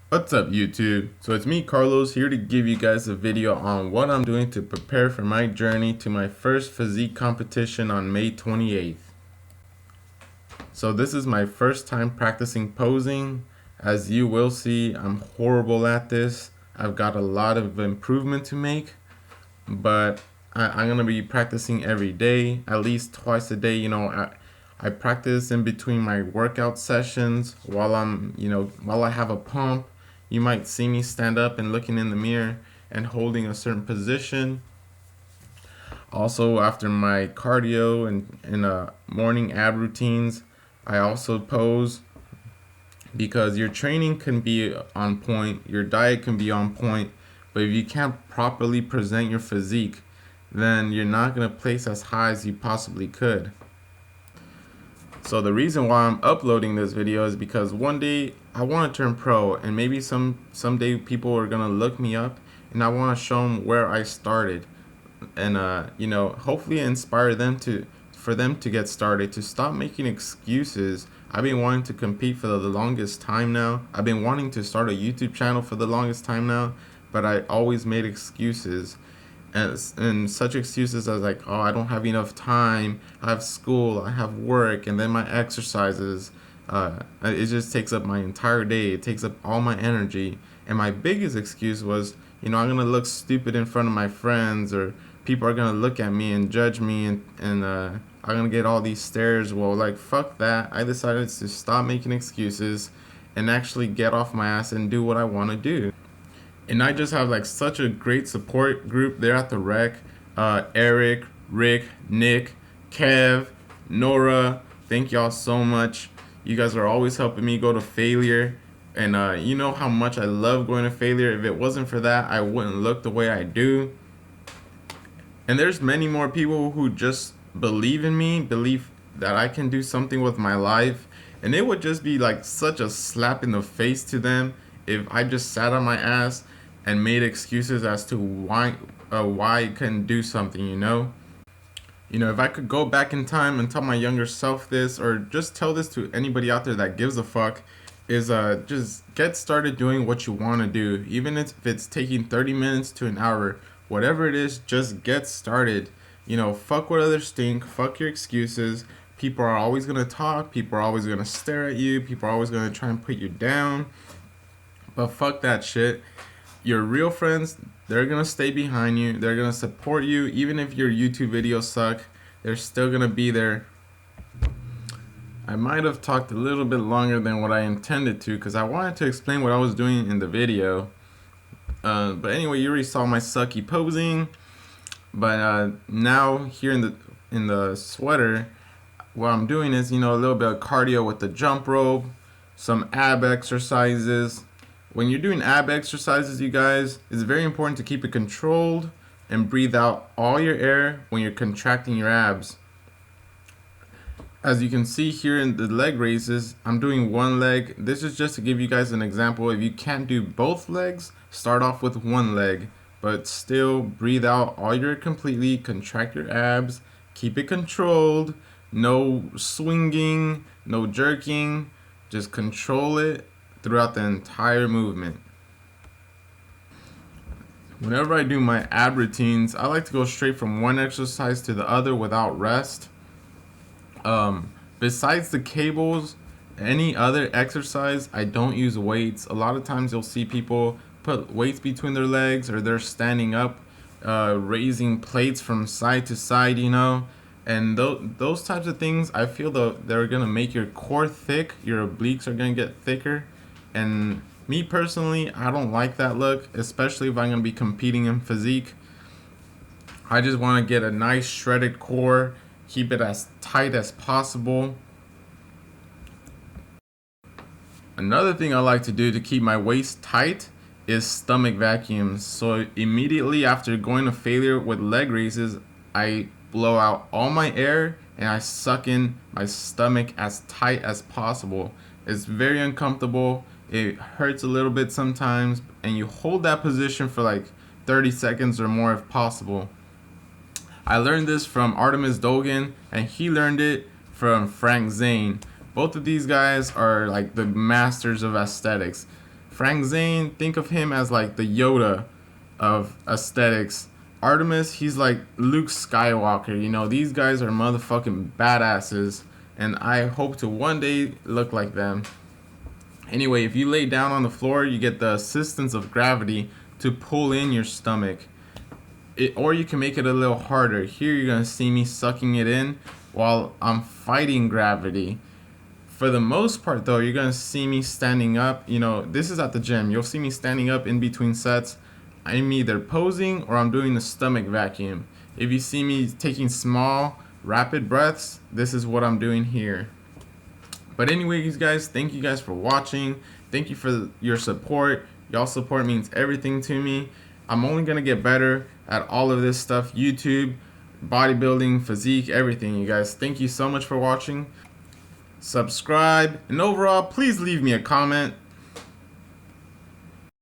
What's up YouTube? So it's me Carlos here to give you guys a video on what I'm doing to prepare for my journey to my first physique competition on May 28th. So this is my first time practicing posing. As you will see, I'm horrible at this. I've got a lot of improvement to make, but I'm gonna be practicing every day, at least twice a day. I practice in between my workout sessions while while I have a pump. You might see me stand up and looking in the mirror and holding a certain position. Also, after my cardio and morning ab routines, I also pose because your training can be on point, your diet can be on point, but if you can't properly present your physique, then you're not going to place as high as you possibly could. So the reason why I'm uploading this video is because one day I want to turn pro, and maybe someday people are going to look me up, and I want to show them where I started, and hopefully inspire them for them to get started, to stop making excuses. I've been wanting to compete for the longest time now. I've been wanting to start a YouTube channel for the longest time now, but I always made excuses. And such excuses as like, oh, I don't have enough time, I have school, I have work, and then my exercises. It just takes up my entire day. It takes up all my energy. And my biggest excuse was, I'm gonna look stupid in front of my friends, or people are gonna look at me and judge me, and I'm gonna get all these stares. Well, like, fuck that. I decided to stop making excuses and actually get off my ass and do what I want to do. And I just have like such a great support group there at the rec. Eric, Rick, Nick, Kev, Nora, thank y'all so much. You guys are always helping me go to failure. And you know how much I love going to failure. If it wasn't for that, I wouldn't look the way I do. And there's many more people who just believe in me, believe that I can do something with my life. And it would just be like such a slap in the face to them if I just sat on my ass and made excuses as to why I couldn't do something. If I could go back in time and tell my younger self this, or just tell this to anybody out there that gives a fuck, is just get started doing what you want to do. Even if it's taking 30 minutes to an hour, whatever it is, just get started. Fuck what others think, fuck your excuses. People are always going to talk, people are always going to stare at you, people are always going to try and put you down. But fuck that shit. Your real friends, they're gonna stay behind you. They're gonna support you. Even if your YouTube videos suck, they're still gonna be there. I might have talked a little bit longer than what I intended to, because I wanted to explain what I was doing in the video. But anyway, you already saw my sucky posing. But now here in the sweater, what I'm doing is, a little bit of cardio with the jump rope, some ab exercises. When you're doing ab exercises, you guys, it's very important to keep it controlled and breathe out all your air when you're contracting your abs. As you can see here in the leg raises, I'm doing one leg. This is just to give you guys an example. If you can't do both legs, start off with one leg, but still breathe out all your air completely, contract your abs, keep it controlled, no swinging, no jerking, just control it throughout the entire movement. Whenever I do my ab routines, I like to go straight from one exercise to the other without rest. Besides the cables, any other exercise, I don't use weights. A lot of times you'll see people put weights between their legs, or they're standing up, raising plates from side to side, and those types of things, I feel they're gonna make your core thick, your obliques are gonna get thicker. And me personally, I don't like that look, especially if I'm going to be competing in physique. I just want to get a nice shredded core, keep it as tight as possible. Another thing I like to do to keep my waist tight is stomach vacuums. So immediately after going to failure with leg raises, I blow out all my air and I suck in my stomach as tight as possible. It's very uncomfortable. It hurts a little bit sometimes, and you hold that position for like 30 seconds or more if possible. I learned this from Artemis Dogan, and he learned it from Frank Zane. Both of these guys are like the masters of aesthetics. Frank Zane, think of him as like the Yoda of aesthetics. Artemis, he's like Luke Skywalker. You know, these guys are motherfucking badasses, and I hope to one day look like them. Anyway, if you lay down on the floor, you get the assistance of gravity to pull in your stomach. Or you can make it a little harder. Here you're going to see me sucking it in while I'm fighting gravity. For the most part though, you're going to see me standing up. You know, this is at the gym. You'll see me standing up in between sets. I'm either posing or I'm doing the stomach vacuum. If you see me taking small, rapid breaths, this is what I'm doing here. But anyways, guys, thank you guys for watching. Thank you for your support. Y'all support means everything to me. I'm only going to get better at all of this stuff. YouTube, bodybuilding, physique, everything, you guys. Thank you so much for watching. Subscribe. And overall, please leave me a comment.